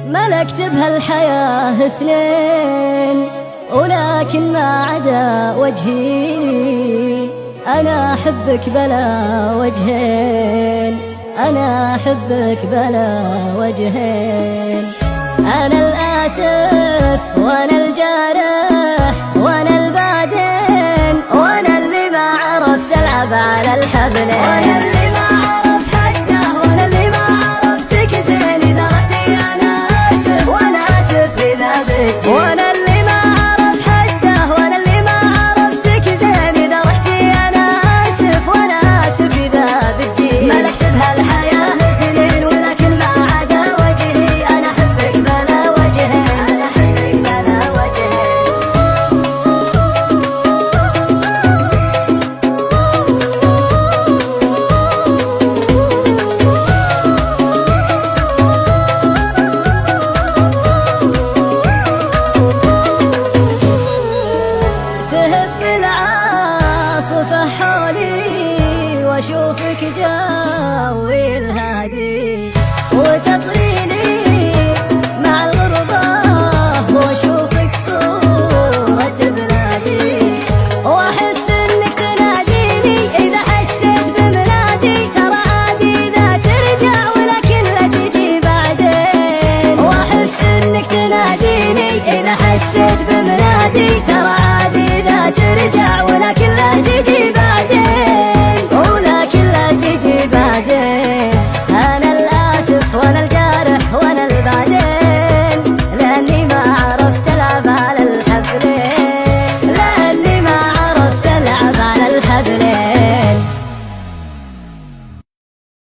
ملكت بهالحياة اثنين ولكن ما عدا وجهي. أنا أحبك بلا وجهين، أنا أحبك بلا وجهين. أنا الآسف وأنا الجارح وأنا البعدين، وأنا اللي ما عرفت ألعب على الحبلين، وأنا اللي ما عرفت حده، وأنا اللي ما عرفتك زين. إذا رحتي أنا آسف وأنا آسف إذا بتجي، وأنا اللي ما عرفت حده، وأنا اللي ما عرفتك زين. إذا رحتي أنا آسف وأنا آسف إذا بتجي. ملكت بهالحياة اثنين ولكن ما عدا وجهي. أنا أحبك بلا وجهين، أنا أحبك بلا وجهين. تهب العاصفة حولي واشوفك جوي الهادي.